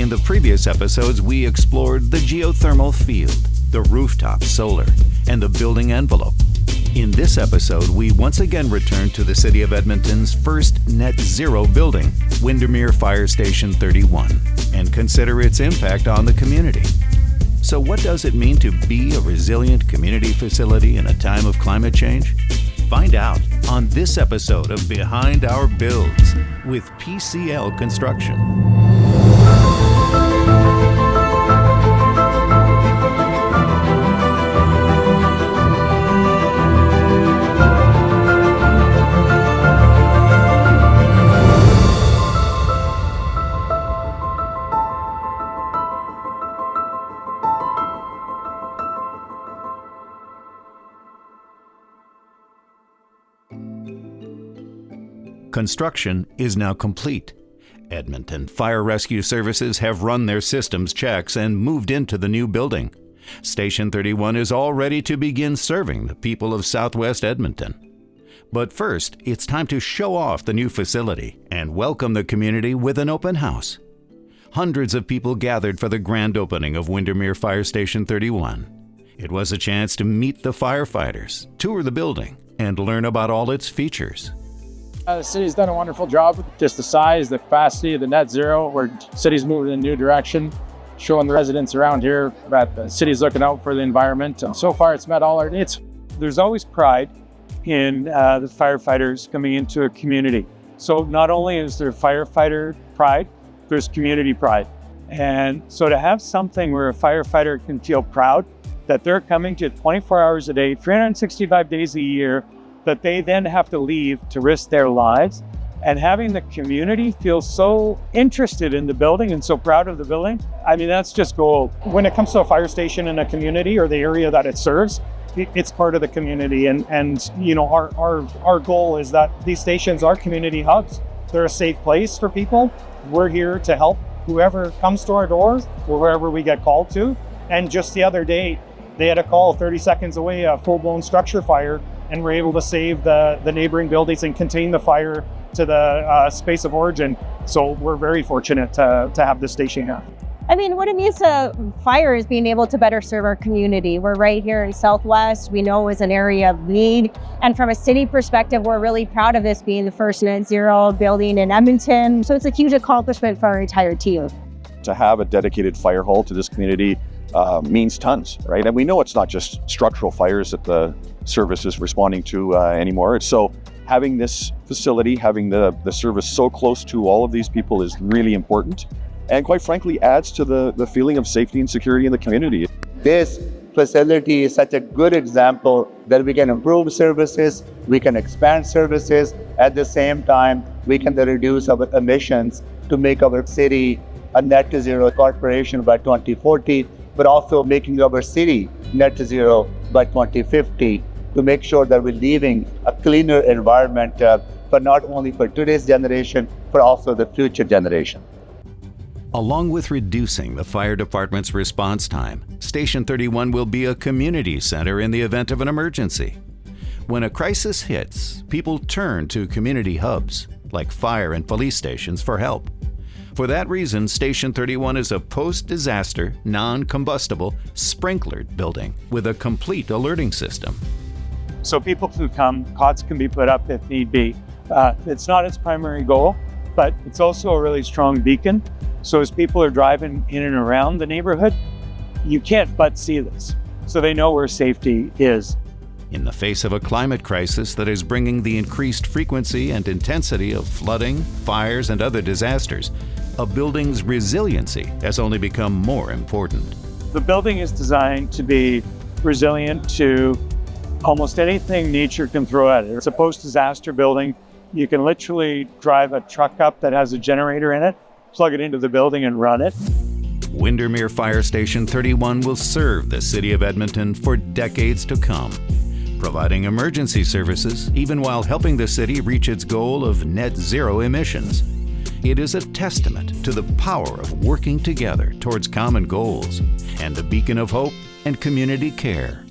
In the previous episodes, we explored the geothermal field, the rooftop solar, and the building envelope. In this episode, we once again return to the City of Edmonton's first net zero building, Windermere Fire Station 31, and consider its impact on the community. So what does it mean to be a resilient community facility in a time of climate change? Find out on this episode of Behind Our Builds with PCL Construction. Construction is now complete. Edmonton Fire Rescue Services have run their systems checks and moved into the new building. Station 31 is all ready to begin serving the people of Southwest Edmonton. But first, it's time to show off the new facility and welcome the community with an open house. Hundreds of people gathered for the grand opening of Windermere Fire Station 31. It was a chance to meet the firefighters, tour the building, and learn about all its features. The city's done a wonderful job with just the size, the capacity of the net zero, where the city's moving in a new direction, showing the residents around here that the city's looking out for the environment. And so far, it's met all our needs. There's always pride in the firefighters coming into a community. So not only is there firefighter pride, there's community pride. And so to have something where a firefighter can feel proud that they're coming to 24 hours a day, 365 days a year, that they then have to leave to risk their lives, and having the community feel so interested in the building and so proud of the building, I mean, that's just gold. When it comes to a fire station in a community or the area that it serves, it's part of the community. And you know, our goal is that these stations are community hubs. They're a safe place for people. We're here to help whoever comes to our doors or wherever we get called to. And just the other day, they had a call 30 seconds away, a full-blown structure fire, and we're able to save the neighboring buildings and contain the fire to the space of origin. So we're very fortunate to have this station here. I mean, what it means to fire is being able to better serve our community. We're right here in Southwest. We know it's an area of need. And from a city perspective, we're really proud of this being the first net zero building in Edmonton. So it's a huge accomplishment for our entire team. To have a dedicated fire hall to this community means tons, right? And we know it's not just structural fires that the service is responding to anymore. So having this facility, having the service so close to all of these people is really important, and quite frankly adds to the feeling of safety and security in the community. This facility is such a good example that we can improve services, we can expand services, at the same time we can reduce our emissions to make our city a net zero corporation by 2040, but also making our city net zero by 2050 to make sure that we're leaving a cleaner environment, but not only for today's generation, but also the future generation. Along with reducing the fire department's response time, Station 31 will be a community center in the event of an emergency. When a crisis hits, people turn to community hubs, like fire and police stations, for help. For that reason, Station 31 is a post-disaster, non-combustible, sprinklered building with a complete alerting system. So people can come, cots can be put up if need be. It's not its primary goal, but it's also a really strong beacon. So as people are driving in and around the neighborhood, you can't but see this. So they know where safety is. In the face of a climate crisis that is bringing the increased frequency and intensity of flooding, fires, and other disasters, a building's resiliency has only become more important. The building is designed to be resilient to almost anything nature can throw at it. It's a post-disaster building. You can literally drive a truck up that has a generator in it, plug it into the building and run it. Windermere Fire Station 31 will serve the City of Edmonton for decades to come, providing emergency services even while helping the city reach its goal of net zero emissions. It is a testament to the power of working together towards common goals and a beacon of hope and community care.